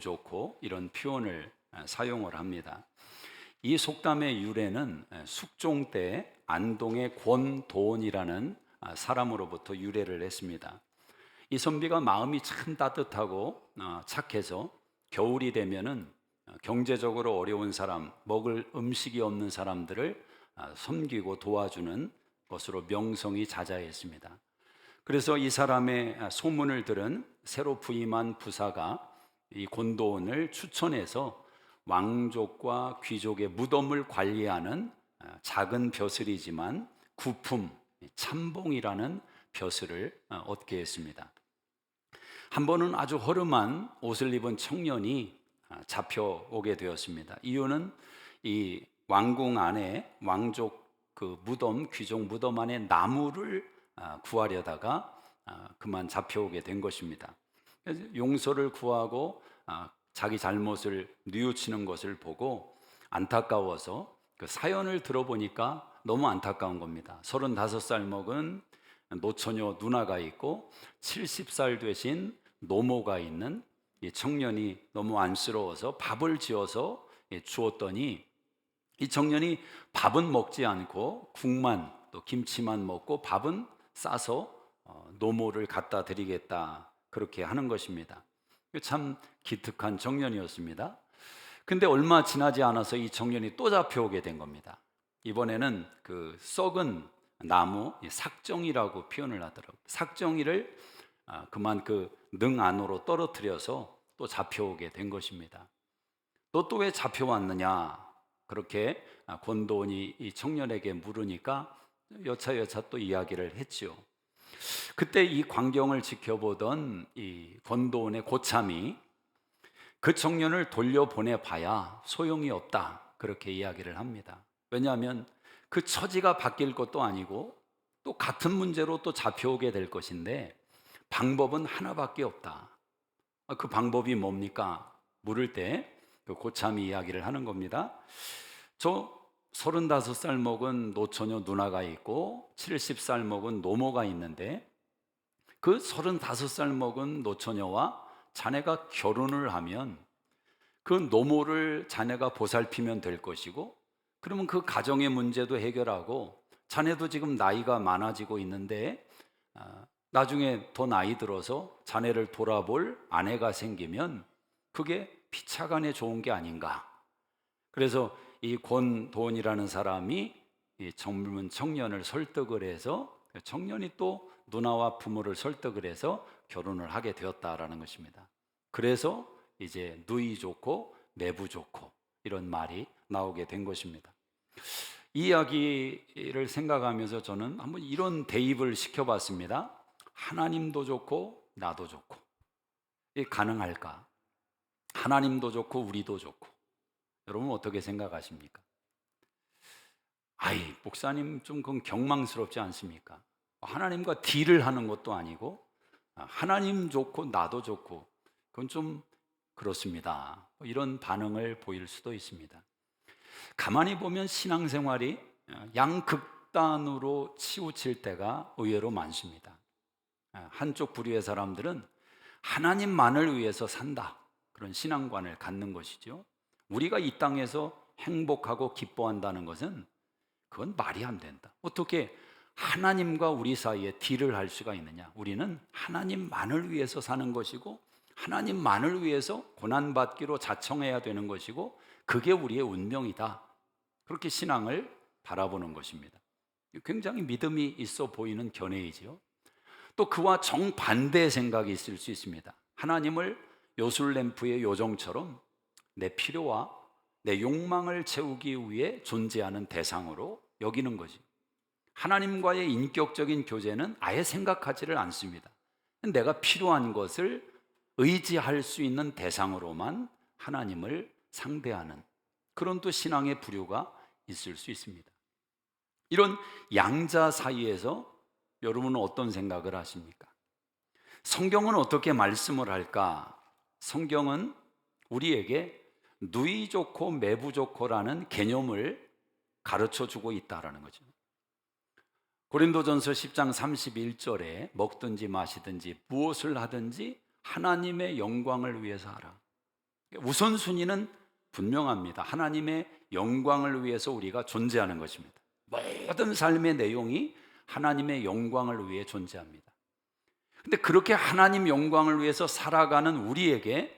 좋고 이런 표현을 사용을 합니다. 이 속담의 유래는 숙종 때 안동의 권도원이라는 사람으로부터 유래를 했습니다. 이 선비가 마음이 참 따뜻하고 착해서 겨울이 되면은 경제적으로 어려운 사람, 먹을 음식이 없는 사람들을 섬기고 도와주는 것으로 명성이 자자했습니다. 그래서 이 사람의 소문을 들은 새로 부임한 부사가 이 권도원을 추천해서 왕족과 귀족의 무덤을 관리하는 작은 벼슬이지만 구품, 참봉이라는 벼슬을 얻게 했습니다. 한 번은 아주 허름한 옷을 입은 청년이 잡혀오게 되었습니다. 이유는 이 왕궁 안에 왕족 그 무덤, 귀족 무덤 안에 나무를 구하려다가 그만 잡혀오게 된 것입니다. 용서를 구하고 자기 잘못을 뉘우치는 것을 보고 안타까워서 그 사연을 들어보니까 너무 안타까운 겁니다. 35살 먹은 노처녀 누나가 있고 70살 되신 노모가 있는 이 청년이 너무 안쓰러워서 밥을 지어서 주었더니 이 청년이 밥은 먹지 않고 국만 또 김치만 먹고 밥은 싸서 노모를 갖다 드리겠다 그렇게 하는 것입니다. 참 기특한 청년이었습니다. 근데 얼마 지나지 않아서 이 청년이 또 잡혀오게 된 겁니다. 이번에는 그 썩은 나무 삭정이라고 표현을 하더라고요. 삭정이를 그만 그 능 안으로 떨어뜨려서 또 잡혀오게 된 것입니다. 너 또 왜 잡혀왔느냐? 그렇게 권도원이 이 청년에게 물으니까 여차여차 또 이야기를 했지요. 그때 이 광경을 지켜보던 이 권도원의 고참이 그 청년을 돌려보내 봐야 소용이 없다 그렇게 이야기를 합니다. 왜냐하면 그 처지가 바뀔 것도 아니고 또 같은 문제로 또 잡혀오게 될 것인데 방법은 하나밖에 없다. 그 방법이 뭡니까? 물을 때 그 고참이 이야기를 하는 겁니다. 저 35살 먹은 노처녀 누나가 있고 70살 먹은 노모가 있는데 그 35살 먹은 노처녀와 자네가 결혼을 하면 그 노모를 자네가 보살피면 될 것이고 그러면 그 가정의 문제도 해결하고 자네도 지금 나이가 많아지고 있는데 나중에 더 나이 들어서 자네를 돌아볼 아내가 생기면 그게 피차간에 좋은 게 아닌가. 그래서 이 권도원이라는 사람이 이 젊은 청년을 설득을 해서 청년이 또 누나와 부모를 설득을 해서 결혼을 하게 되었다라는 것입니다. 그래서 이제 누이 좋고 매부 좋고 이런 말이 나오게 된 것입니다. 이 이야기를 생각하면서 저는 한번 이런 대입을 시켜봤습니다. 하나님도 좋고 나도 좋고 이게 가능할까? 하나님도 좋고 우리도 좋고 여러분 어떻게 생각하십니까? 아이 목사님 좀 그건 경망스럽지 않습니까? 하나님과 딜을 하는 것도 아니고 하나님 좋고 나도 좋고 그건 좀 그렇습니다. 이런 반응을 보일 수도 있습니다. 가만히 보면 신앙생활이 양극단으로 치우칠 때가 의외로 많습니다. 한쪽 부류의 사람들은 하나님만을 위해서 산다 그런 신앙관을 갖는 것이죠. 우리가 이 땅에서 행복하고 기뻐한다는 것은 그건 말이 안 된다. 어떻게 하나님과 우리 사이에 딜을 할 수가 있느냐? 우리는 하나님만을 위해서 사는 것이고 하나님만을 위해서 고난받기로 자청해야 되는 것이고 그게 우리의 운명이다. 그렇게 신앙을 바라보는 것입니다. 굉장히 믿음이 있어 보이는 견해이지요. 또 그와 정반대의 생각이 있을 수 있습니다. 하나님을 요술램프의 요정처럼 내 필요와 내 욕망을 채우기 위해 존재하는 대상으로 여기는 거지. 하나님과의 인격적인 교제는 아예 생각하지를 않습니다. 내가 필요한 것을 의지할 수 있는 대상으로만 하나님을 상대하는 그런 또 신앙의 부류가 있을 수 있습니다. 이런 양자 사이에서 여러분은 어떤 생각을 하십니까? 성경은 어떻게 말씀을 할까? 성경은 우리에게 누이 좋고 매부 좋고라는 개념을 가르쳐 주고 있다라는 거죠. 고린도전서 10장 31절에 먹든지 마시든지 무엇을 하든지 하나님의 영광을 위해서 하라. 우선순위는 분명합니다. 하나님의 영광을 위해서 우리가 존재하는 것입니다. 모든 삶의 내용이 하나님의 영광을 위해 존재합니다. 근데 그렇게 하나님 영광을 위해서 살아가는 우리에게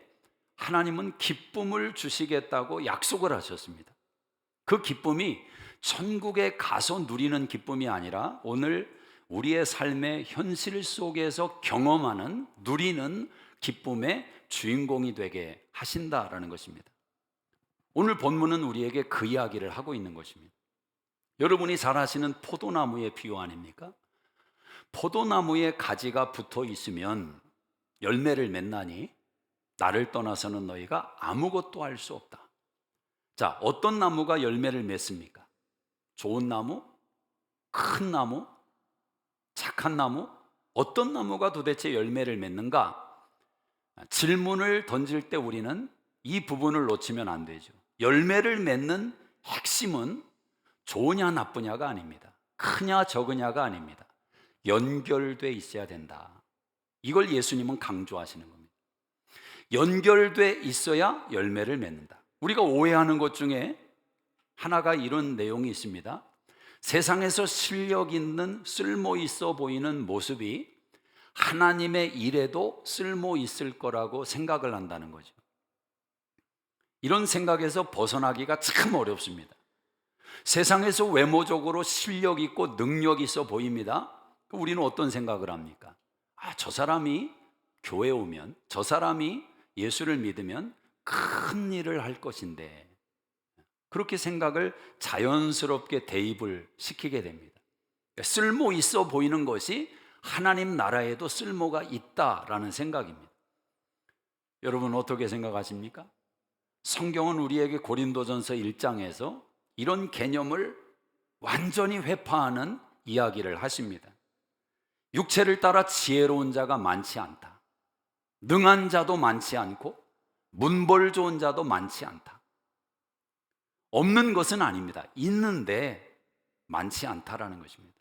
하나님은 기쁨을 주시겠다고 약속을 하셨습니다. 그 기쁨이 천국에 가서 누리는 기쁨이 아니라 오늘 우리의 삶의 현실 속에서 경험하는, 누리는 기쁨의 주인공이 되게 하신다라는 것입니다. 오늘 본문은 우리에게 그 이야기를 하고 있는 것입니다. 여러분이 잘 아시는 포도나무의 비유 아닙니까? 포도나무에 가지가 붙어 있으면 열매를 맺나니 나를 떠나서는 너희가 아무것도 할 수 없다. 자, 어떤 나무가 열매를 맺습니까? 좋은 나무? 큰 나무? 착한 나무? 어떤 나무가 도대체 열매를 맺는가? 질문을 던질 때 우리는 이 부분을 놓치면 안 되죠. 열매를 맺는 핵심은 좋으냐 나쁘냐가 아닙니다. 크냐 적으냐가 아닙니다. 연결돼 있어야 된다. 이걸 예수님은 강조하시는 겁니다. 연결돼 있어야 열매를 맺는다. 우리가 오해하는 것 중에 하나가 이런 내용이 있습니다. 세상에서 실력 있는, 쓸모 있어 보이는 모습이 하나님의 일에도 쓸모 있을 거라고 생각을 한다는 거죠. 이런 생각에서 벗어나기가 참 어렵습니다. 세상에서 외모적으로 실력 있고 능력 있어 보입니다. 우리는 어떤 생각을 합니까? 저 사람이 교회 오면, 저 사람이 예수를 믿으면 큰 일을 할 것인데, 그렇게 생각을 자연스럽게 대입을 시키게 됩니다. 쓸모 있어 보이는 것이 하나님 나라에도 쓸모가 있다라는 생각입니다. 여러분 어떻게 생각하십니까? 성경은 우리에게 고린도전서 1장에서 이런 개념을 완전히 회파하는 이야기를 하십니다. 육체를 따라 지혜로운 자가 많지 않다. 능한 자도 많지 않고 문벌 좋은 자도 많지 않다. 없는 것은 아닙니다. 있는데 많지 않다라는 것입니다.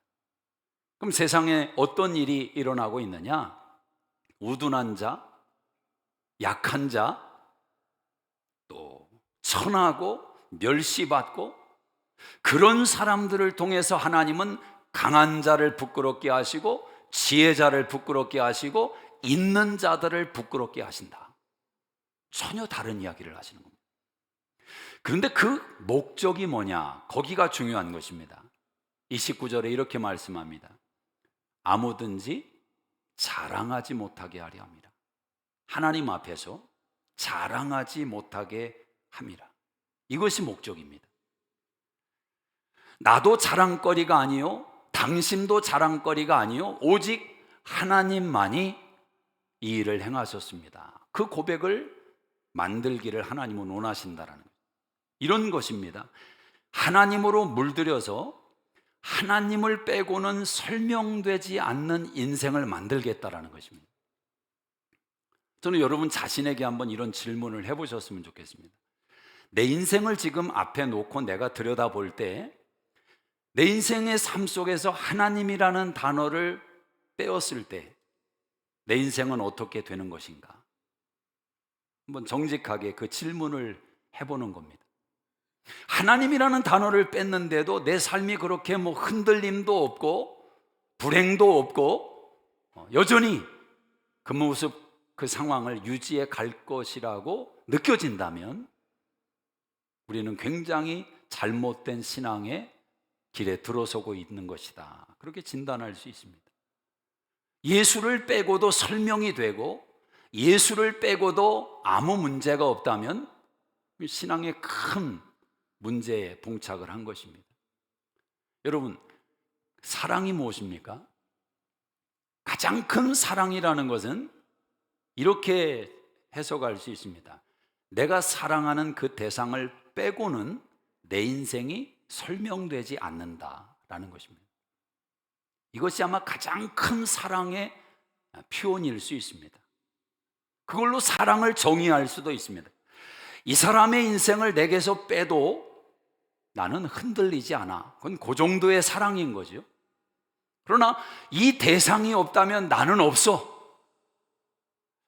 그럼 세상에 어떤 일이 일어나고 있느냐? 우둔한 자, 약한 자, 또 천하고 멸시받고, 그런 사람들을 통해서 하나님은 강한 자를 부끄럽게 하시고 지혜자를 부끄럽게 하시고 있는 자들을 부끄럽게 하신다. 전혀 다른 이야기를 하시는 겁니다. 그런데 그 목적이 뭐냐? 거기가 중요한 것입니다. 29절에 이렇게 말씀합니다. 아무든지 자랑하지 못하게 하려 함이라. 하나님 앞에서 자랑하지 못하게 함이라. 이것이 목적입니다. 나도 자랑거리가 아니요, 당신도 자랑거리가 아니요, 오직 하나님만이 이 일을 행하셨습니다. 그 고백을 만들기를 하나님은 원하신다라는 거예요. 이런 것입니다. 하나님으로 물들여서 하나님을 빼고는 설명되지 않는 인생을 만들겠다라는 것입니다. 저는 여러분 자신에게 한번 이런 질문을 해보셨으면 좋겠습니다. 내 인생을 지금 앞에 놓고 내가 들여다볼 때 내 인생의 삶 속에서 하나님이라는 단어를 빼었을 때 내 인생은 어떻게 되는 것인가? 한번 정직하게 그 질문을 해보는 겁니다. 하나님이라는 단어를 뺐는데도 내 삶이 그렇게 흔들림도 없고 불행도 없고 여전히 그 모습, 그 상황을 유지해 갈 것이라고 느껴진다면 우리는 굉장히 잘못된 신앙의 길에 들어서고 있는 것이다. 그렇게 진단할 수 있습니다. 예수를 빼고도 설명이 되고 예수를 빼고도 아무 문제가 없다면 신앙의 큰 문제에 봉착을 한 것입니다. 여러분, 사랑이 무엇입니까? 가장 큰 사랑이라는 것은 이렇게 해석할 수 있습니다. 내가 사랑하는 그 대상을 빼고는 내 인생이 설명되지 않는다라는 것입니다. 이것이 아마 가장 큰 사랑의 표현일 수 있습니다. 그걸로 사랑을 정의할 수도 있습니다. 이 사람의 인생을 내게서 빼도 나는 흔들리지 않아. 그건 그 정도의 사랑인 거죠. 그러나 이 대상이 없다면 나는 없어.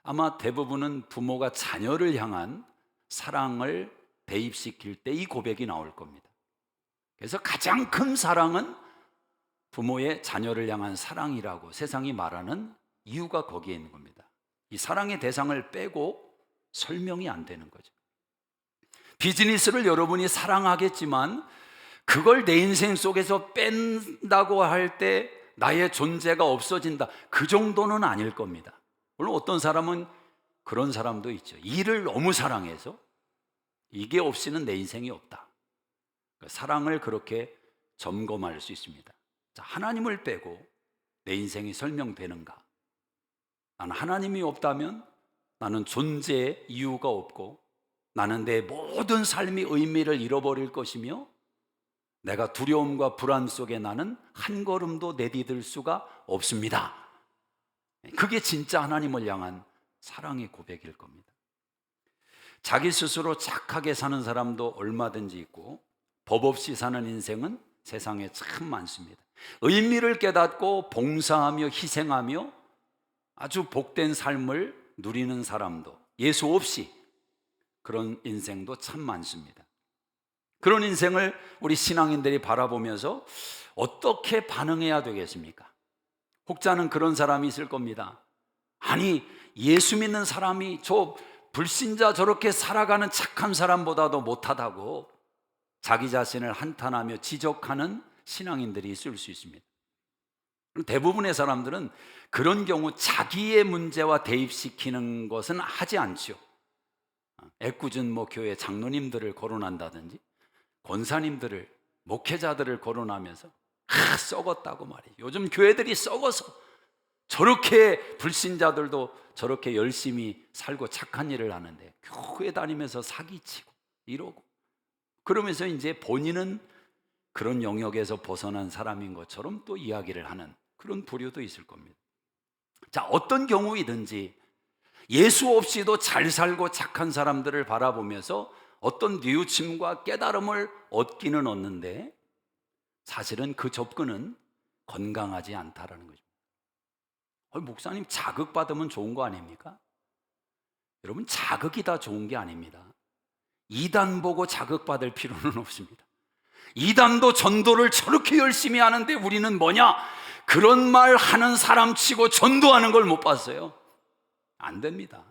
아마 대부분은 부모가 자녀를 향한 사랑을 대입시킬 때 이 고백이 나올 겁니다. 그래서 가장 큰 사랑은 부모의 자녀를 향한 사랑이라고 세상이 말하는 이유가 거기에 있는 겁니다. 이 사랑의 대상을 빼고 설명이 안 되는 거죠. 비즈니스를 여러분이 사랑하겠지만 그걸 내 인생 속에서 뺀다고 할 때 나의 존재가 없어진다, 그 정도는 아닐 겁니다. 물론 어떤 사람은 그런 사람도 있죠. 일을 너무 사랑해서 이게 없이는 내 인생이 없다. 사랑을 그렇게 점검할 수 있습니다. 자, 하나님을 빼고 내 인생이 설명되는가? 나는 하나님이 없다면 나는 존재의 이유가 없고 나는 내 모든 삶의 의미를 잃어버릴 것이며 내가 두려움과 불안 속에 나는 한 걸음도 내디딜 수가 없습니다. 그게 진짜 하나님을 향한 사랑의 고백일 겁니다. 자기 스스로 착하게 사는 사람도 얼마든지 있고 법 없이 사는 인생은 세상에 참 많습니다. 의미를 깨닫고 봉사하며 희생하며 아주 복된 삶을 누리는 사람도, 예수 없이 그런 인생도 참 많습니다. 그런 인생을 우리 신앙인들이 바라보면서 어떻게 반응해야 되겠습니까? 혹자는 그런 사람이 있을 겁니다. 아니, 예수 믿는 사람이 저 불신자 저렇게 살아가는 착한 사람보다도 못하다고 자기 자신을 한탄하며 지적하는 신앙인들이 있을 수 있습니다. 대부분의 사람들은 그런 경우 자기의 문제와 대입시키는 것은 하지 않죠. 애꿎은 교회 장로님들을 거론한다든지 권사님들을, 목회자들을 거론하면서 썩었다고 말이에요. 요즘 교회들이 썩어서 저렇게 불신자들도 저렇게 열심히 살고 착한 일을 하는데 교회 다니면서 사기치고 이러고, 그러면서 이제 본인은 그런 영역에서 벗어난 사람인 것처럼 또 이야기를 하는 그런 부류도 있을 겁니다. 자, 어떤 경우이든지 예수 없이도 잘 살고 착한 사람들을 바라보면서 어떤 뉘우침과 깨달음을 얻기는 얻는데 사실은 그 접근은 건강하지 않다라는 거죠. 목사님, 자극받으면 좋은 거 아닙니까? 여러분, 자극이 다 좋은 게 아닙니다. 이단 보고 자극받을 필요는 없습니다. 이단도 전도를 저렇게 열심히 하는데 우리는 뭐냐? 그런 말 하는 사람 치고 전도하는 걸 못 봤어요. 안 됩니다.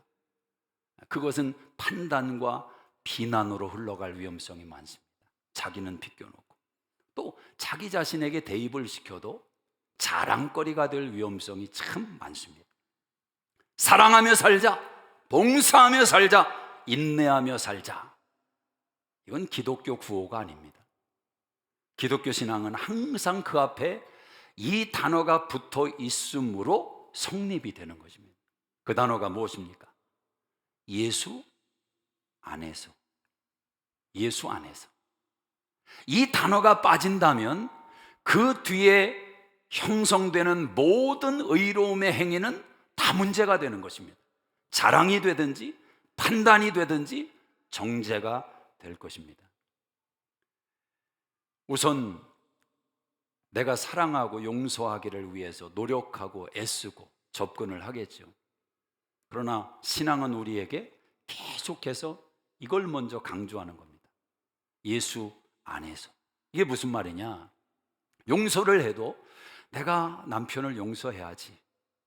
그것은 판단과 비난으로 흘러갈 위험성이 많습니다. 자기는 비껴놓고 또 자기 자신에게 대입을 시켜도 자랑거리가 될 위험성이 참 많습니다. 사랑하며 살자, 봉사하며 살자, 인내하며 살자, 이건 기독교 구호가 아닙니다. 기독교 신앙은 항상 그 앞에 이 단어가 붙어 있으므로 성립이 되는 것입니다. 그 단어가 무엇입니까? 예수 안에서. 예수 안에서. 이 단어가 빠진다면 그 뒤에 형성되는 모든 의로움의 행위는 다 문제가 되는 것입니다. 자랑이 되든지 판단이 되든지 정죄가 될 것입니다. 우선 내가 사랑하고 용서하기를 위해서 노력하고 애쓰고 접근을 하겠죠. 그러나 신앙은 우리에게 계속해서 이걸 먼저 강조하는 겁니다. 예수 안에서. 이게 무슨 말이냐? 용서를 해도 내가 남편을 용서해야지,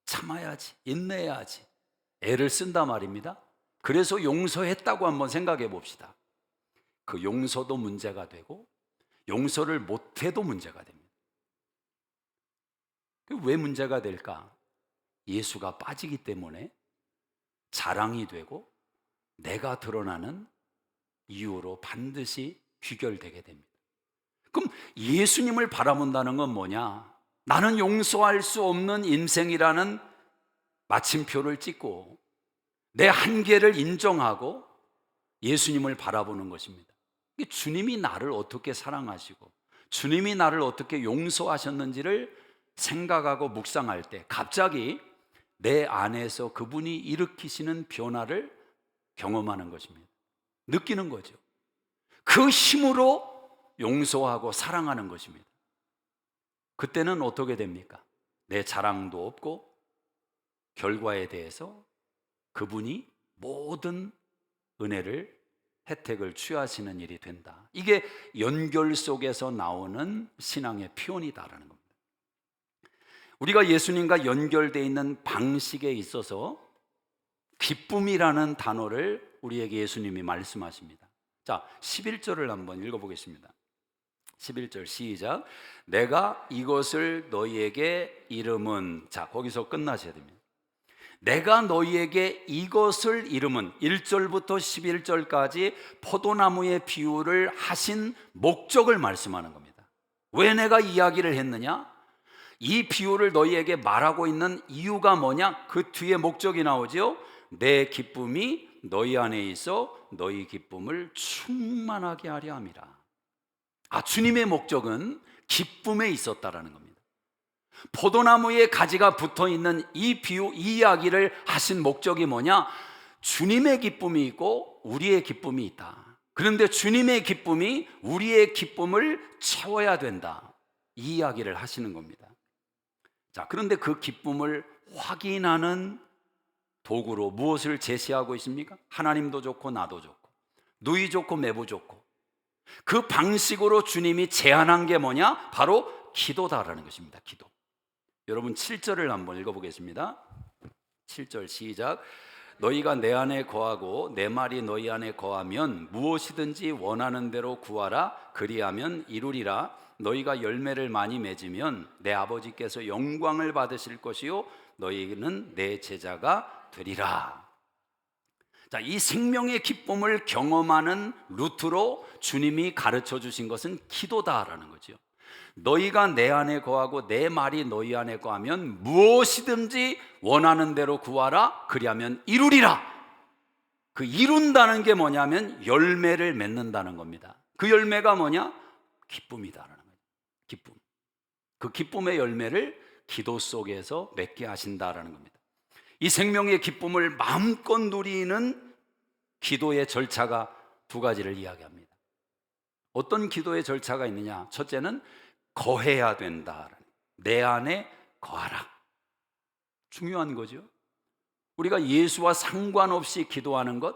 참아야지, 인내해야지 애를 쓴단 말입니다. 그래서 용서했다고 한번 생각해 봅시다. 그 용서도 문제가 되고 용서를 못해도 문제가 됩니다. 왜 문제가 될까? 예수가 빠지기 때문에 자랑이 되고 내가 드러나는 이유로 반드시 귀결되게 됩니다. 그럼 예수님을 바라본다는 건 뭐냐? 나는 용서할 수 없는 인생이라는 마침표를 찍고 내 한계를 인정하고 예수님을 바라보는 것입니다. 주님이 나를 어떻게 사랑하시고 주님이 나를 어떻게 용서하셨는지를 생각하고 묵상할 때 갑자기 내 안에서 그분이 일으키시는 변화를 경험하는 것입니다. 느끼는 거죠. 그 힘으로 용서하고 사랑하는 것입니다. 그때는 어떻게 됩니까? 내 자랑도 없고 결과에 대해서 그분이 모든 은혜를 혜택을 취하시는 일이 된다. 이게 연결 속에서 나오는 신앙의 표현이다라는 겁니다. 우리가 예수님과 연결되어 있는 방식에 있어서 기쁨이라는 단어를 우리에게 예수님이 말씀하십니다. 자, 11절을 한번 읽어보겠습니다. 11절 시작. 내가 이것을 너희에게 이름은, 자, 거기서 끝나셔야 됩니다. 내가 너희에게 이것을 이름은, 1절부터 11절까지 포도나무의 비유를 하신 목적을 말씀하는 겁니다. 왜 내가 이야기를 했느냐? 이 비유를 너희에게 말하고 있는 이유가 뭐냐? 그 뒤에 목적이 나오죠. 내 기쁨이 너희 안에 있어 너희 기쁨을 충만하게 하려 함이라. 주님의 목적은 기쁨에 있었다라는 겁니다. 포도나무에 가지가 붙어있는 이 비유, 이 이야기를 하신 목적이 뭐냐? 주님의 기쁨이 있고 우리의 기쁨이 있다. 그런데 주님의 기쁨이 우리의 기쁨을 채워야 된다. 이 이야기를 하시는 겁니다. 자, 그런데 그 기쁨을 확인하는 도구로 무엇을 제시하고 있습니까? 하나님도 좋고 나도 좋고 누이 좋고 매부 좋고 그 방식으로 주님이 제안한 게 뭐냐? 바로 기도다라는 것입니다. 기도. 여러분 7절을 한번 읽어보겠습니다. 7절 시작. 너희가 내 안에 거하고 내 말이 너희 안에 거하면 무엇이든지 원하는 대로 구하라. 그리하면 이루리라. 너희가 열매를 많이 맺으면 내 아버지께서 영광을 받으실 것이요 너희는 내 제자가 되리라. 자, 이 생명의 기쁨을 경험하는 루트로 주님이 가르쳐 주신 것은 기도다라는 거죠. 너희가 내 안에 거하고 내 말이 너희 안에 거하면 무엇이든지 원하는 대로 구하라. 그리하면 이루리라. 그 이룬다는 게 뭐냐면 열매를 맺는다는 겁니다. 그 열매가 뭐냐? 기쁨이다라는 거예요. 기쁨. 그 기쁨의 열매를 기도 속에서 맺게 하신다라는 겁니다. 이 생명의 기쁨을 마음껏 누리는 기도의 절차가 두 가지를 이야기합니다. 어떤 기도의 절차가 있느냐? 첫째는 거해야 된다. 내 안에 거하라. 중요한 거죠. 우리가 예수와 상관없이 기도하는 것,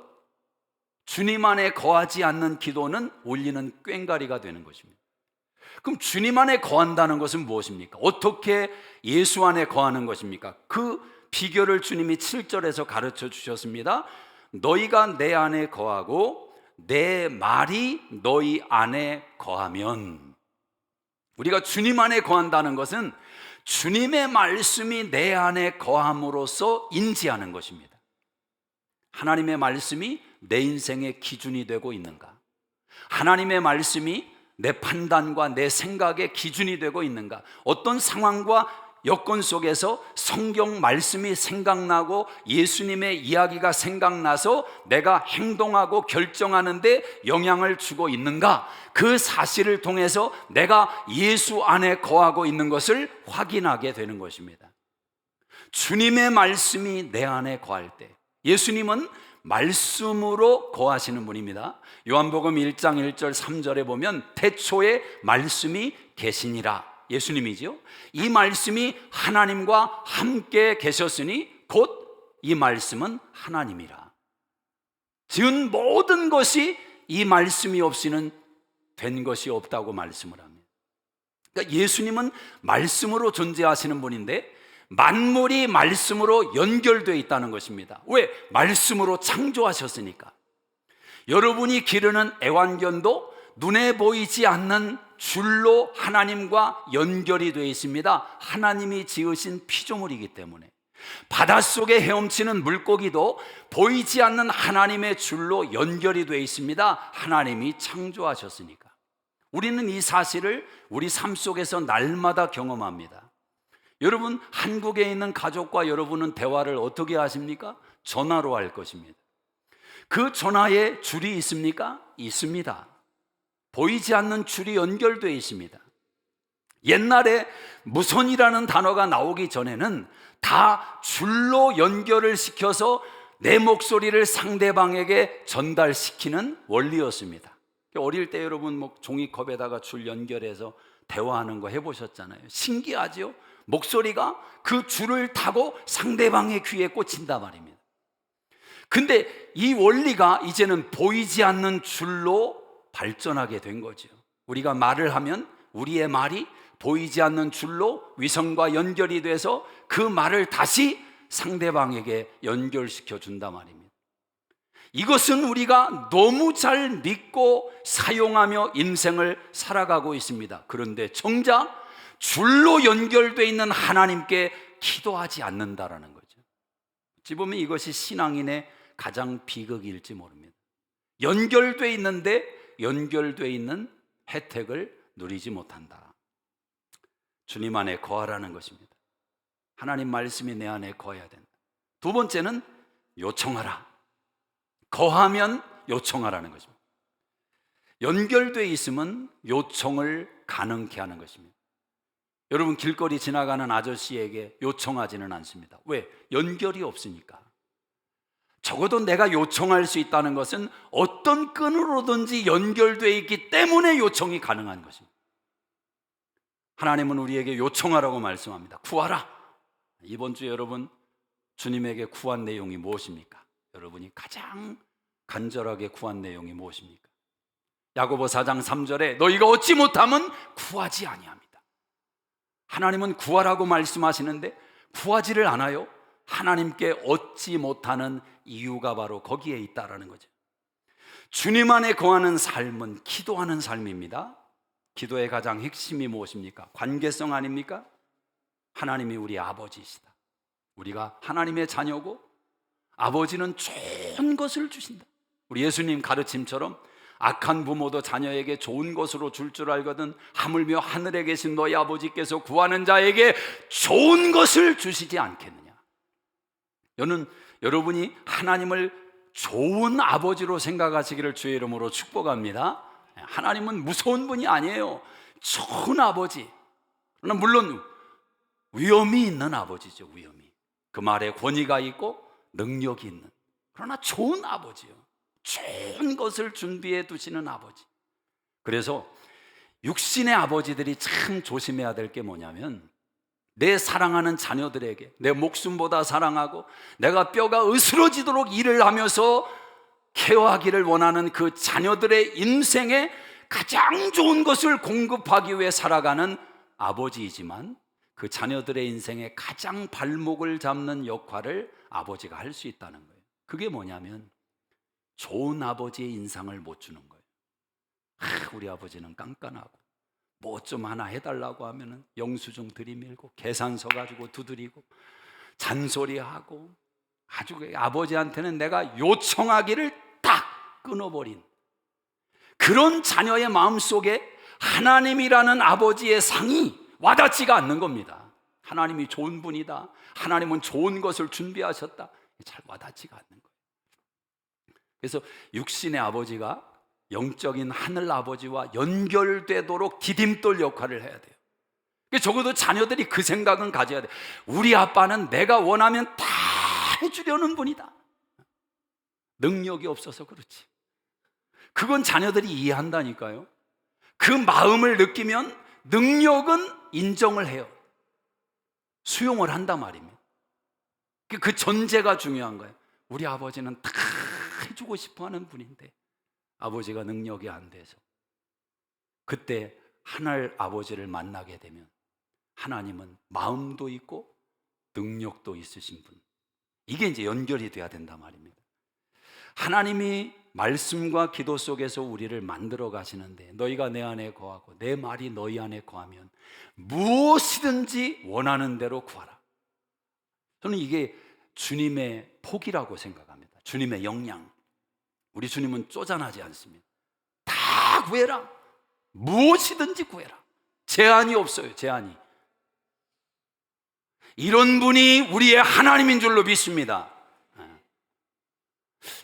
주님 안에 거하지 않는 기도는 올리는 꽹가리가 되는 것입니다. 그럼 주님 안에 거한다는 것은 무엇입니까? 어떻게 예수 안에 거하는 것입니까? 그 비결을 주님이 7절에서 가르쳐 주셨습니다. 너희가 내 안에 거하고 내 말이 너희 안에 거하면, 우리가 주님 안에 거한다는 것은 주님의 말씀이 내 안에 거함으로써 인지하는 것입니다. 하나님의 말씀이 내 인생의 기준이 되고 있는가? 하나님의 말씀이 내 판단과 내 생각의 기준이 되고 있는가? 어떤 상황과 여건 속에서 성경 말씀이 생각나고 예수님의 이야기가 생각나서 내가 행동하고 결정하는데 영향을 주고 있는가? 그 사실을 통해서 내가 예수 안에 거하고 있는 것을 확인하게 되는 것입니다. 주님의 말씀이 내 안에 거할 때, 예수님은 말씀으로 거하시는 분입니다. 요한복음 1장 1절 3절에 보면 태초에 말씀이 계시니라. 예수님이죠. 이 말씀이 하나님과 함께 계셨으니 곧 이 말씀은 하나님이라. 지은 모든 것이 이 말씀이 없이는 된 것이 없다고 말씀을 합니다. 그러니까 예수님은 말씀으로 존재하시는 분인데 만물이 말씀으로 연결되어 있다는 것입니다. 왜? 말씀으로 창조하셨으니까. 여러분이 기르는 애완견도 눈에 보이지 않는 줄로 하나님과 연결이 되어 있습니다. 하나님이 지으신 피조물이기 때문에. 바닷속에 헤엄치는 물고기도 보이지 않는 하나님의 줄로 연결이 되어 있습니다. 하나님이 창조하셨으니까. 우리는 이 사실을 우리 삶 속에서 날마다 경험합니다. 여러분, 한국에 있는 가족과 여러분은 대화를 어떻게 하십니까? 전화로 할 것입니다. 그 전화에 줄이 있습니까? 있습니다. 보이지 않는 줄이 연결되어 있습니다. 옛날에 무선이라는 단어가 나오기 전에는 다 줄로 연결을 시켜서 내 목소리를 상대방에게 전달시키는 원리였습니다. 어릴 때 여러분 종이컵에다가 줄 연결해서 대화하는 거 해보셨잖아요. 신기하죠? 목소리가 그 줄을 타고 상대방의 귀에 꽂힌단 말입니다. 근데 이 원리가 이제는 보이지 않는 줄로 발전하게 된 거죠. 우리가 말을 하면 우리의 말이 보이지 않는 줄로 위성과 연결이 돼서 그 말을 다시 상대방에게 연결시켜 준단 말입니다. 이것은 우리가 너무 잘 믿고 사용하며 인생을 살아가고 있습니다. 그런데 정작 줄로 연결되어 있는 하나님께 기도하지 않는다라는 거죠. 어찌 보면 이것이 신앙인의 가장 비극일지 모릅니다. 연결되어 있는데 연결되어 있는 혜택을 누리지 못한다. 주님 안에 거하라는 것입니다. 하나님 말씀이 내 안에 거해야 된다. 두 번째는 요청하라. 거하면 요청하라는 것입니다. 연결되어 있으면 요청을 가능케 하는 것입니다. 여러분, 길거리 지나가는 아저씨에게 요청하지는 않습니다. 왜? 연결이 없으니까. 적어도 내가 요청할 수 있다는 것은 어떤 끈으로든지 연결되어 있기 때문에 요청이 가능한 것입니다. 하나님은 우리에게 요청하라고 말씀합니다. 구하라. 이번 주에 여러분, 주님에게 구한 내용이 무엇입니까? 여러분이 가장 간절하게 구한 내용이 무엇입니까? 야고보 4장 3절에 너희가 얻지 못하면 구하지 아니합니다. 하나님은 구하라고 말씀하시는데 구하지를 않아요. 하나님께 얻지 못하는 이유가 바로 거기에 있다라는 거죠. 주님 안에 거하는 삶은 기도하는 삶입니다. 기도의 가장 핵심이 무엇입니까? 관계성 아닙니까? 하나님이 우리 아버지이시다. 우리가 하나님의 자녀고 아버지는 좋은 것을 주신다. 우리 예수님 가르침처럼 악한 부모도 자녀에게 좋은 것으로 줄 줄 알거든 하물며 하늘에 계신 너희 아버지께서 구하는 자에게 좋은 것을 주시지 않겠느냐. 여러분이 하나님을 좋은 아버지로 생각하시기를 주의 이름으로 축복합니다. 하나님은 무서운 분이 아니에요. 좋은 아버지. 그러나 물론 위엄이 있는 아버지죠. 위엄이. 그 말에 권위가 있고 능력이 있는, 그러나 좋은 아버지요. 좋은 것을 준비해 두시는 아버지. 그래서 육신의 아버지들이 참 조심해야 될 게 뭐냐면, 내 사랑하는 자녀들에게 내 목숨보다 사랑하고 내가 뼈가 으스러지도록 일을 하면서 케어하기를 원하는 그 자녀들의 인생에 가장 좋은 것을 공급하기 위해 살아가는 아버지이지만, 그 자녀들의 인생에 가장 발목을 잡는 역할을 아버지가 할 수 있다는 거예요. 그게 뭐냐면 좋은 아버지의 인상을 못 주는 거예요. 우리 아버지는 깐깐하고 뭐 좀 하나 해달라고 하면은 영수증 들이밀고 계산서 가지고 두드리고 잔소리하고, 아주 아버지한테는 내가 요청하기를 딱 끊어버린 그런 자녀의 마음속에 하나님이라는 아버지의 상이 와닿지가 않는 겁니다. 하나님이 좋은 분이다, 하나님은 좋은 것을 준비하셨다, 잘 와닿지가 않는 거예요. 그래서 육신의 아버지가 영적인 하늘 아버지와 연결되도록 디딤돌 역할을 해야 돼요. 적어도 자녀들이 그 생각은 가져야 돼요. 우리 아빠는 내가 원하면 다 해주려는 분이다. 능력이 없어서 그렇지. 그건 자녀들이 이해한다니까요. 그 마음을 느끼면 능력은 인정을 해요. 수용을 한단 말입니다. 그 전제가 중요한 거예요. 우리 아버지는 다 해주고 싶어하는 분인데 아버지가 능력이 안 돼서. 그때 하늘 아버지를 만나게 되면 하나님은 마음도 있고 능력도 있으신 분, 이게 이제 연결이 돼야 된단 말입니다. 하나님이 말씀과 기도 속에서 우리를 만들어 가시는데, 너희가 내 안에 거하고 내 말이 너희 안에 거하면 무엇이든지 원하는 대로 구하라. 저는 이게 주님의 폭이라고 생각합니다. 주님의 역량. 우리 주님은 쪼잔하지 않습니다. 다 구해라. 무엇이든지 구해라. 제한이 없어요. 제한이. 이런 분이 우리의 하나님인 줄로 믿습니다.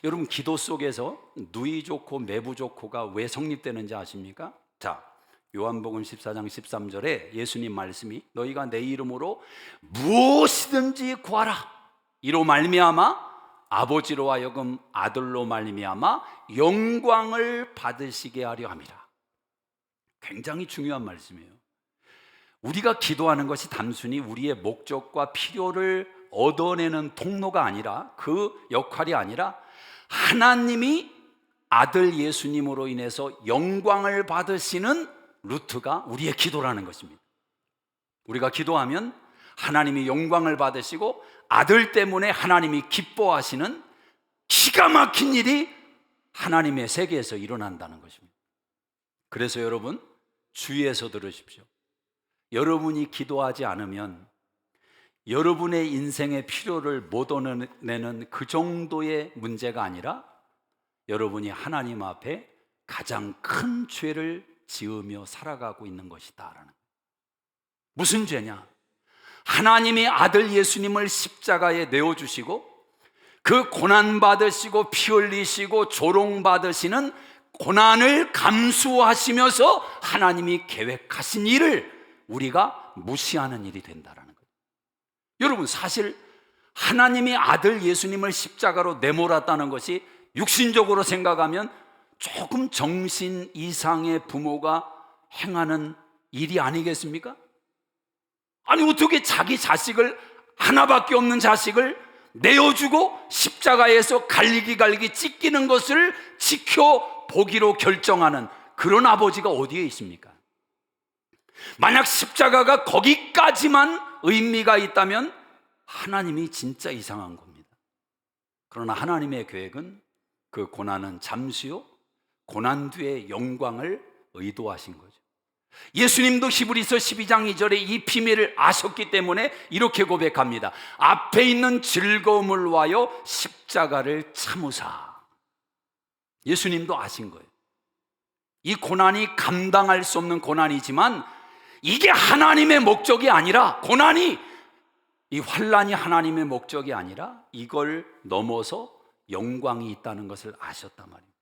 여러분, 기도 속에서 누이 좋고 매부 좋고가 왜 성립되는지 아십니까? 자, 요한복음 14장 13절에 예수님 말씀이 너희가 내 이름으로 무엇이든지 구하라, 이로 말미암아 아버지로 하여금 아들로 말미암아 영광을 받으시게 하려 함이라. 굉장히 중요한 말씀이에요. 우리가 기도하는 것이 단순히 우리의 목적과 필요를 얻어내는 통로가 아니라, 그 역할이 아니라 하나님이 아들 예수님으로 인해서 영광을 받으시는 루트가 우리의 기도라는 것입니다. 우리가 기도하면 하나님이 영광을 받으시고 아들 때문에 하나님이 기뻐하시는 기가 막힌 일이 하나님의 세계에서 일어난다는 것입니다. 그래서 여러분, 주의해서 들으십시오. 여러분이 기도하지 않으면 여러분의 인생의 필요를 못 얻어내는 그 정도의 문제가 아니라 여러분이 하나님 앞에 가장 큰 죄를 지으며 살아가고 있는 것이다라는. 무슨 죄냐? 하나님이 아들 예수님을 십자가에 내어주시고 그 고난받으시고 피 흘리시고 조롱받으시는 고난을 감수하시면서 하나님이 계획하신 일을 우리가 무시하는 일이 된다라는 거예요. 여러분, 사실 하나님이 아들 예수님을 십자가로 내몰았다는 것이 육신적으로 생각하면 조금 정신 이상의 부모가 행하는 일이 아니겠습니까? 아니, 어떻게 자기 자식을, 하나밖에 없는 자식을 내어주고 십자가에서 갈기갈기 찢기는 것을 지켜보기로 결정하는 그런 아버지가 어디에 있습니까? 만약 십자가가 거기까지만 의미가 있다면 하나님이 진짜 이상한 겁니다. 그러나 하나님의 계획은 그 고난은 잠시요, 고난 뒤에 영광을 의도하신 거죠. 예수님도 히브리서 12장 2절에 이 비밀을 아셨기 때문에 이렇게 고백합니다. 앞에 있는 즐거움을 위하여 십자가를 참으사. 예수님도 아신 거예요. 이 고난이 감당할 수 없는 고난이지만 이게 하나님의 목적이 아니라, 고난이, 이 환난이 하나님의 목적이 아니라 이걸 넘어서 영광이 있다는 것을 아셨단 말입니다.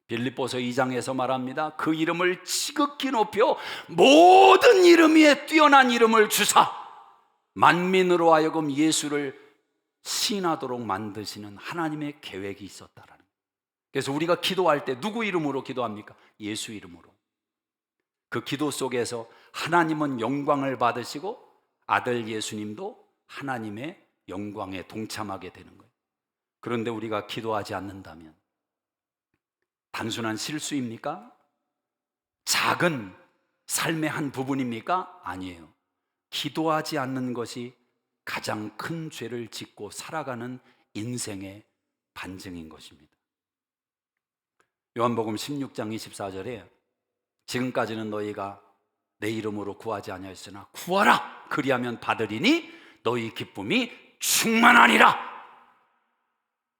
빌립보서 2장에서 말합니다. 그 이름을 지극히 높여 모든 이름 위에 뛰어난 이름을 주사 만민으로 하여금 예수를 시인하도록 만드시는 하나님의 계획이 있었다라는 거예요. 그래서 우리가 기도할 때 누구 이름으로 기도합니까? 예수 이름으로. 그 기도 속에서 하나님은 영광을 받으시고 아들 예수님도 하나님의 영광에 동참하게 되는 거예요. 그런데 우리가 기도하지 않는다면 단순한 실수입니까? 작은 삶의 한 부분입니까? 아니에요. 기도하지 않는 것이 가장 큰 죄를 짓고 살아가는 인생의 반증인 것입니다. 요한복음 16장 24절에 지금까지는 너희가 내 이름으로 구하지 아니하였으나 구하라 그리하면 받으리니 너희 기쁨이 충만하니라.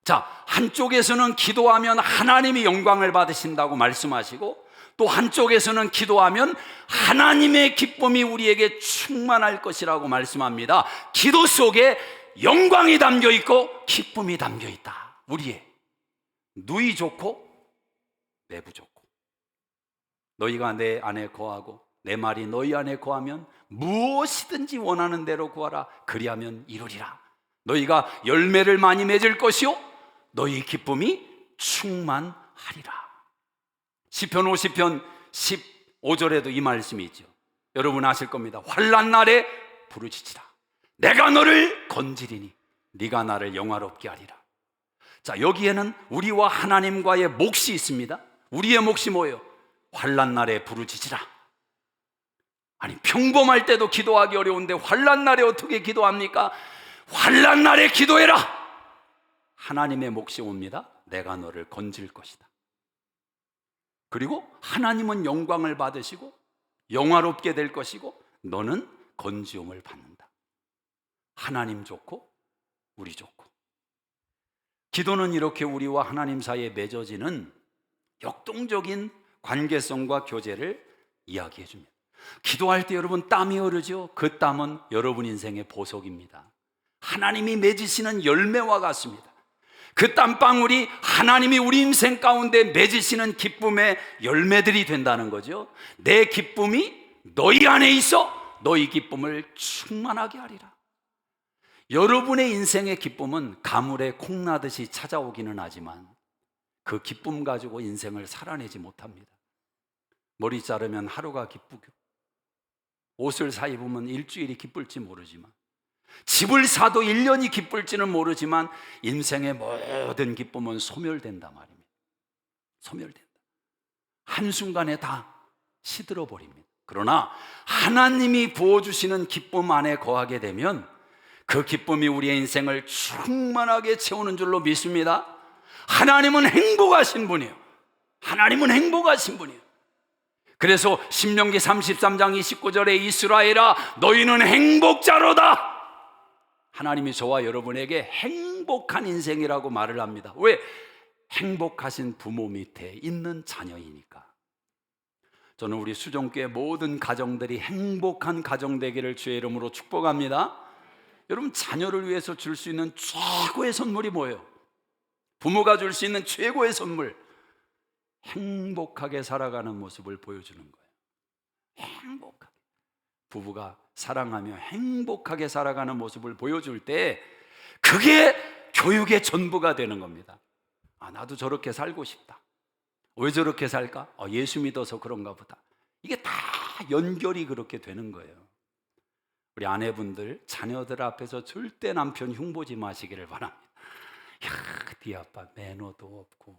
자, 한쪽에서는 기도하면 하나님이 영광을 받으신다고 말씀하시고 또 한쪽에서는 기도하면 하나님의 기쁨이 우리에게 충만할 것이라고 말씀합니다. 기도 속에 영광이 담겨 있고 기쁨이 담겨 있다. 우리의 누이 좋고 내부 좋고. 너희가 내 안에 거하고 내 말이 너희 안에 거하면 무엇이든지 원하는 대로 구하라 그리하면 이루리라. 너희가 열매를 많이 맺을 것이요 너희 기쁨이 충만하리라. 시편 50편 15절에도 이 말씀이 있죠. 여러분 아실 겁니다. 환난 날에 부르짖으라. 내가 너를 건지리니 네가 나를 영화롭게 하리라. 자, 여기에는 우리와 하나님과의 몫이 있습니다. 우리의 몫이 뭐예요? 환난 날에 부르짖으라. 아니, 평범할 때도 기도하기 어려운데 환난 날에 어떻게 기도합니까? 환난 날에 기도해라. 하나님의 몫이 옵니다. 내가 너를 건질 것이다. 그리고 하나님은 영광을 받으시고 영화롭게 될 것이고 너는 건지움을 받는다. 하나님 좋고 우리 좋고. 기도는 이렇게 우리와 하나님 사이에 맺어지는 역동적인 관계성과 교제를 이야기해 줍니다. 기도할 때 여러분 땀이 흐르죠? 그 땀은 여러분 인생의 보석입니다. 하나님이 맺으시는 열매와 같습니다. 그 땀방울이 하나님이 우리 인생 가운데 맺으시는 기쁨의 열매들이 된다는 거죠. 내 기쁨이 너희 안에 있어 너희 기쁨을 충만하게 하리라. 여러분의 인생의 기쁨은 가물에 콩나듯이 찾아오기는 하지만 그 기쁨 가지고 인생을 살아내지 못합니다. 머리 자르면 하루가 기쁘고 옷을 사 입으면 일주일이 기쁠지 모르지만 집을 사도 1년이 기쁠지는 모르지만 인생의 모든 기쁨은 소멸된다 말입니다. 소멸된다. 한순간에 다 시들어 버립니다. 그러나 하나님이 부어주시는 기쁨 안에 거하게 되면 그 기쁨이 우리의 인생을 충만하게 채우는 줄로 믿습니다. 하나님은 행복하신 분이에요. 하나님은 행복하신 분이에요. 그래서 신명기 33장 29절에 이스라엘아 너희는 행복자로다. 하나님이 저와 여러분에게 행복한 인생이라고 말을 합니다. 왜? 행복하신 부모 밑에 있는 자녀이니까. 저는 우리 수종교회 모든 가정들이 행복한 가정 되기를 주의 이름으로 축복합니다. 여러분, 자녀를 위해서 줄 수 있는 최고의 선물이 뭐예요? 부모가 줄 수 있는 최고의 선물, 행복하게 살아가는 모습을 보여주는 거예요. 행복하게. 부부가 사랑하며 행복하게 살아가는 모습을 보여줄 때 그게 교육의 전부가 되는 겁니다. 아, 나도 저렇게 살고 싶다. 왜 저렇게 살까? 예수 믿어서 그런가 보다. 이게 다 연결이 그렇게 되는 거예요. 우리 아내분들, 자녀들 앞에서 절대 남편 흉보지 마시기를 바랍니다. 야, 네 아빠 매너도 없고,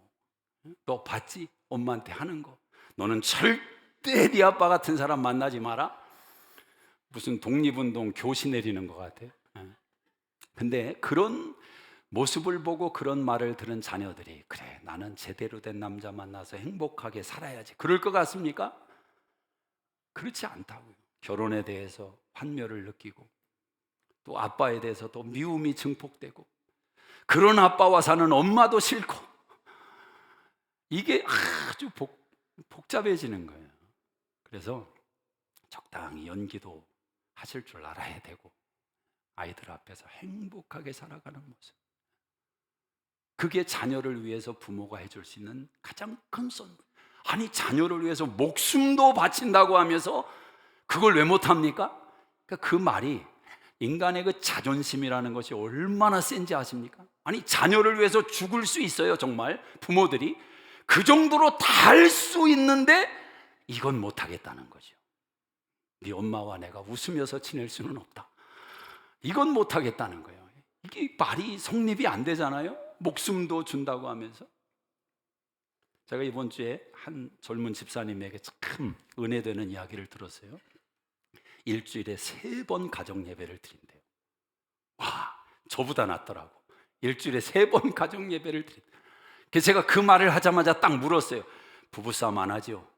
너 봤지? 엄마한테 하는 거. 너는 절대 네 아빠 같은 사람 만나지 마라. 무슨 독립운동 교시 내리는 것 같아요. 근데 그런 모습을 보고 그런 말을 들은 자녀들이 그래, 나는 제대로 된 남자 만나서 행복하게 살아야지, 그럴 것 같습니까? 그렇지 않다고요. 결혼에 대해서 환멸을 느끼고 또 아빠에 대해서 또 미움이 증폭되고 그런 아빠와 사는 엄마도 싫고 이게 아주 복잡해지는 거예요. 그래서 적당히 연기도 하실 줄 알아야 되고 아이들 앞에서 행복하게 살아가는 모습, 그게 자녀를 위해서 부모가 해줄 수 있는 가장 큰 선물. 아니, 자녀를 위해서 목숨도 바친다고 하면서 그걸 왜 못합니까? 그러니까 그 말이, 인간의 그 자존심이라는 것이 얼마나 센지 아십니까? 아니, 자녀를 위해서 죽을 수 있어요. 정말 부모들이 그 정도로 다 할 수 있는데 이건 못하겠다는 거죠. 네 엄마와 내가 웃으면서 지낼 수는 없다, 이건 못하겠다는 거예요. 이게 말이 성립이 안 되잖아요. 목숨도 준다고 하면서. 제가 이번 주에 한 젊은 집사님에게 참 은혜되는 이야기를 들었어요. 일주일에 3번 가정 예배를 드린대요. 와, 저보다 낫더라고. 일주일에 3번 가정 예배를 드린대요. 그래서 제가 그 말을 하자마자 딱 물었어요. 부부싸움 안 하죠?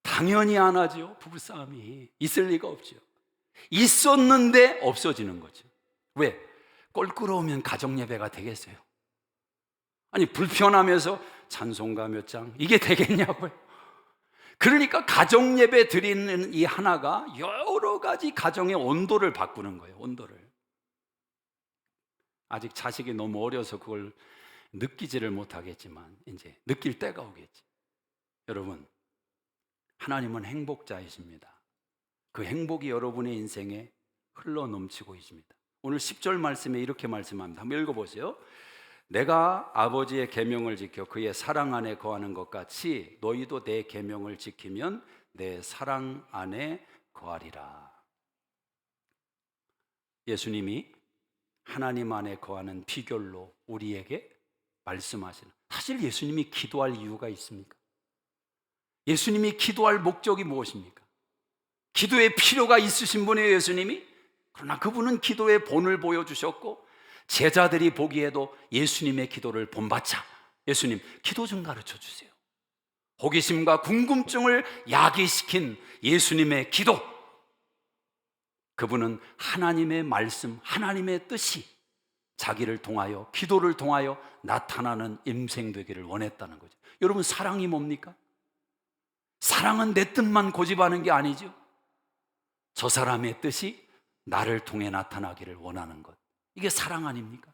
당연히 안 하죠. 부부싸움이 있을 리가 없죠. 있었는데 없어지는 거죠. 왜? 껄끄러우면 가정예배가 되겠어요? 아니, 불편하면서 찬송가 몇 장 이게 되겠냐고요? 그러니까 가정예배 드리는 이 하나가 여러 가지 가정의 온도를 바꾸는 거예요. 온도를. 아직 자식이 너무 어려서 그걸 느끼지를 못하겠지만 이제 느낄 때가 오겠지. 여러분, 하나님은 행복자이십니다. 그 행복이 여러분의 인생에 흘러 넘치고 있습니다. 오늘 10절 말씀에 이렇게 말씀합니다. 한번 읽어보세요. 내가 아버지의 계명을 지켜 그의 사랑 안에 거하는 것 같이 너희도 내 계명을 지키면 내 사랑 안에 거하리라. 예수님이 하나님 안에 거하는 비결로 우리에게 말씀하시는, 사실 예수님이 기도할 이유가 있습니까? 예수님이 기도할 목적이 무엇입니까? 기도의 필요가 있으신 분이에요, 예수님이. 그러나 그분은 기도의 본을 보여주셨고 제자들이 보기에도 예수님의 기도를 본받자, 예수님 기도 좀 가르쳐 주세요. 호기심과 궁금증을 야기시킨 예수님의 기도, 그분은 하나님의 말씀, 하나님의 뜻이 자기를 통하여, 기도를 통하여 나타나는 임생되기를 원했다는 거죠. 여러분, 사랑이 뭡니까? 사랑은 내 뜻만 고집하는 게 아니죠. 저 사람의 뜻이 나를 통해 나타나기를 원하는 것, 이게 사랑 아닙니까?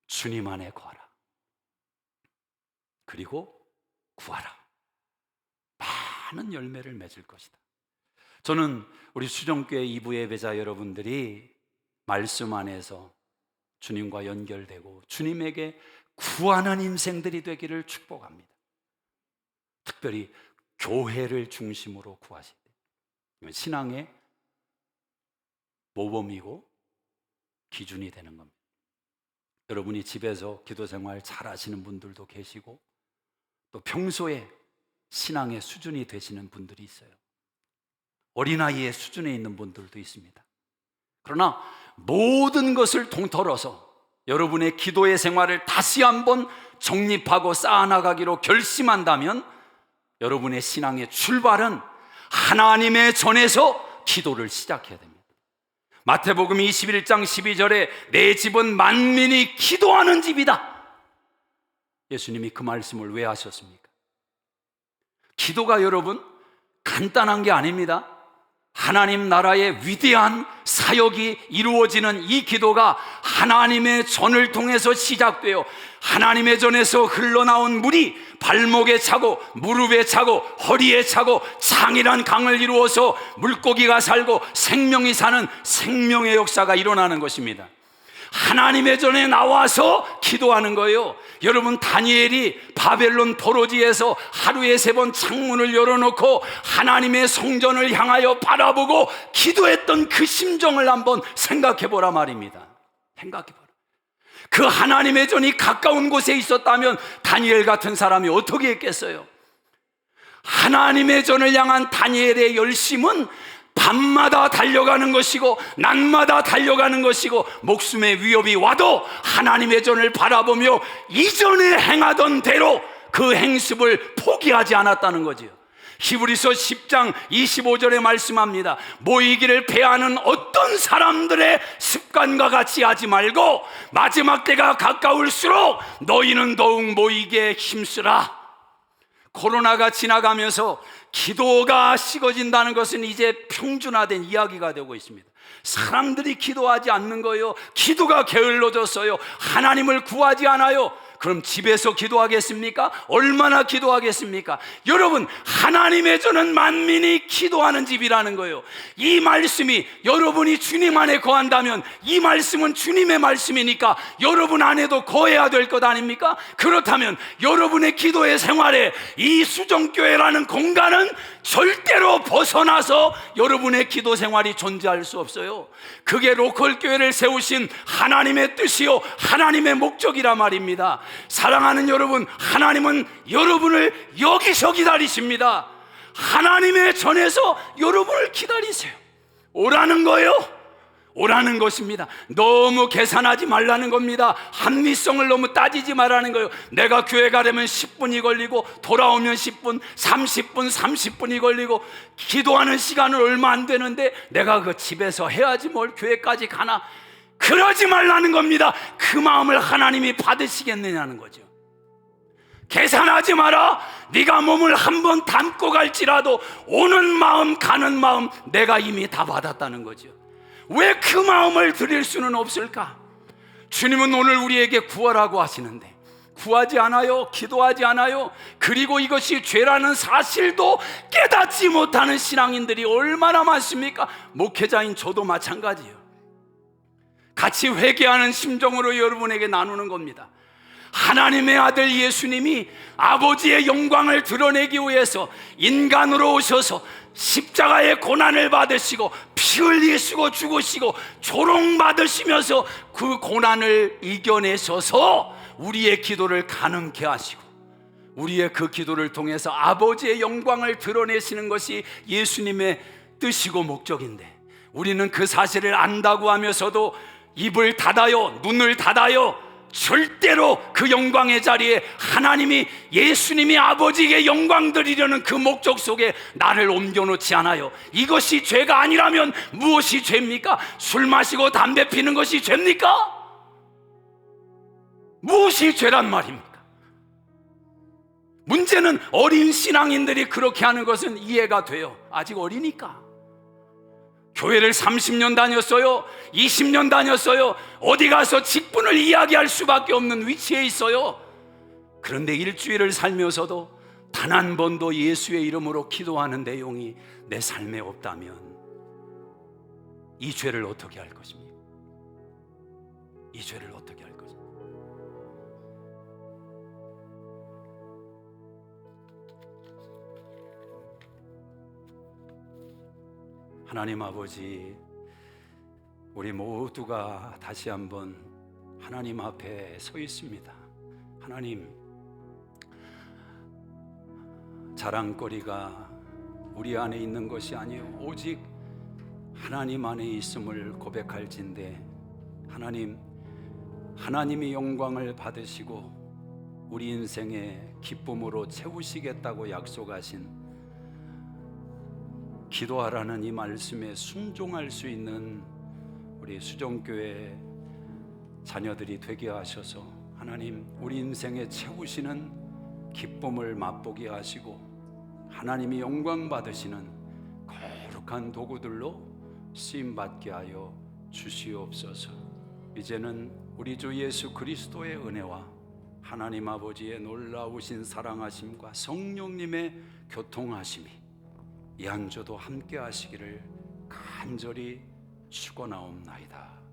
주님 안에 거하라. 그리고 구하라. 많은 열매를 맺을 것이다. 저는 우리 수정교회 2부 예배자 여러분들이 말씀 안에서 주님과 연결되고 주님에게 구하는 인생들이 되기를 축복합니다. 특별히 교회를 중심으로 구하시되, 신앙의 모범이고 기준이 되는 겁니다. 여러분이 집에서 기도 생활 잘 하시는 분들도 계시고 또 평소에 신앙의 수준이 되시는 분들이 있어요. 어린아이의 수준에 있는 분들도 있습니다. 그러나 모든 것을 통틀어서 여러분의 기도의 생활을 다시 한번 정립하고 쌓아나가기로 결심한다면 여러분의 신앙의 출발은 하나님의 전에서 기도를 시작해야 됩니다. 마태복음 21장 12절에 내 집은 만민이 기도하는 집이다. 예수님이 그 말씀을 왜 하셨습니까? 기도가 여러분 간단한 게 아닙니다. 하나님 나라의 위대한 사역이 이루어지는 이 기도가 하나님의 전을 통해서 시작되어 하나님의 전에서 흘러나온 물이 발목에 차고 무릎에 차고 허리에 차고 창이란 강을 이루어서 물고기가 살고 생명이 사는 생명의 역사가 일어나는 것입니다. 하나님의 전에 나와서 기도하는 거예요. 여러분, 다니엘이 바벨론 포로지에서 하루에 3번 창문을 열어놓고 하나님의 성전을 향하여 바라보고 기도했던 그 심정을 한번 생각해 보라 말입니다. 생각해 보라. 그 하나님의 전이 가까운 곳에 있었다면 다니엘 같은 사람이 어떻게 했겠어요? 하나님의 전을 향한 다니엘의 열심은 밤마다 달려가는 것이고 낮마다 달려가는 것이고 목숨의 위협이 와도 하나님의 전을 바라보며 이전에 행하던 대로 그 행습을 포기하지 않았다는 거지요. 히브리서 10장 25절에 말씀합니다. 모이기를 패하는 어떤 사람들의 습관과 같이 하지 말고 마지막 때가 가까울수록 너희는 더욱 모이게 힘쓰라. 코로나가 지나가면서 기도가 식어진다는 것은 이제 평준화된 이야기가 되고 있습니다. 사람들이 기도하지 않는 거예요. 기도가 게을러졌어요. 하나님을 구하지 않아요. 그럼 집에서 기도하겠습니까? 얼마나 기도하겠습니까? 여러분, 하나님의 전은 만민이 기도하는 집이라는 거예요. 이 말씀이 여러분이 주님 안에 거한다면 이 말씀은 주님의 말씀이니까 여러분 안에도 거해야 될 것 아닙니까? 그렇다면 여러분의 기도의 생활에 이 수정교회라는 공간은 절대로 벗어나서 여러분의 기도 생활이 존재할 수 없어요. 그게 로컬 교회를 세우신 하나님의 뜻이요 하나님의 목적이라 말입니다. 사랑하는 여러분, 하나님은 여러분을 여기서 기다리십니다. 하나님의 전에서 여러분을 기다리세요. 오라는 거예요. 오라는 것입니다. 너무 계산하지 말라는 겁니다. 합리성을 너무 따지지 말라는 거예요. 내가 교회 가려면 10분이 걸리고 돌아오면 10분, 30분이 걸리고 기도하는 시간은 얼마 안 되는데 내가 그 집에서 해야지 뭘 교회까지 가나. 그러지 말라는 겁니다. 그 마음을 하나님이 받으시겠느냐는 거죠. 계산하지 마라. 네가 몸을 한번 담고 갈지라도 오는 마음 가는 마음 내가 이미 다 받았다는 거죠. 왜 그 마음을 드릴 수는 없을까? 주님은 오늘 우리에게 구하라고 하시는데 구하지 않아요. 기도하지 않아요. 그리고 이것이 죄라는 사실도 깨닫지 못하는 신앙인들이 얼마나 많습니까? 목회자인 저도 마찬가지예요. 같이 회개하는 심정으로 여러분에게 나누는 겁니다. 하나님의 아들 예수님이 아버지의 영광을 드러내기 위해서 인간으로 오셔서 십자가의 고난을 받으시고 피 흘리시고 죽으시고 조롱받으시면서 그 고난을 이겨내셔서 우리의 기도를 가능케 하시고 우리의 그 기도를 통해서 아버지의 영광을 드러내시는 것이 예수님의 뜻이고 목적인데 우리는 그 사실을 안다고 하면서도 입을 닫아요, 눈을 닫아요. 절대로 그 영광의 자리에 하나님이 예수님이 아버지에게 영광 드리려는 그 목적 속에 나를 옮겨놓지 않아요. 이것이 죄가 아니라면 무엇이 죄입니까? 술 마시고 담배 피는 것이 죄입니까? 무엇이 죄란 말입니까? 문제는 어린 신앙인들이 그렇게 하는 것은 이해가 돼요. 아직 어리니까. 교회를 30년 다녔어요. 20년 다녔어요. 어디 가서 직분을 이야기할 수밖에 없는 위치에 있어요. 그런데 일주일을 살면서도 단 한 번도 예수의 이름으로 기도하는 내용이 내 삶에 없다면 이 죄를 어떻게 할 것입니까? 이 죄를 어떻게 할 것입니까? 하나님 아버지, 우리 모두가 다시 한번 하나님 앞에 서 있습니다. 하나님, 자랑거리가 우리 안에 있는 것이 아니요 오직 하나님 안에 있음을 고백할진대, 하나님, 하나님이 영광을 받으시고 우리 인생의 기쁨으로 채우시겠다고 약속하신 기도하라는 이 말씀에 순종할 수 있는 우리 수종교회 자녀들이 되게 하셔서 하나님, 우리 인생에 채우시는 기쁨을 맛보게 하시고 하나님이 영광 받으시는 거룩한 도구들로 쓰임받게 하여 주시옵소서. 이제는 우리 주 예수 그리스도의 은혜와 하나님 아버지의 놀라우신 사랑하심과 성령님의 교통하심이 이 한 주도 함께 하시기를 간절히 축원하옵나이다.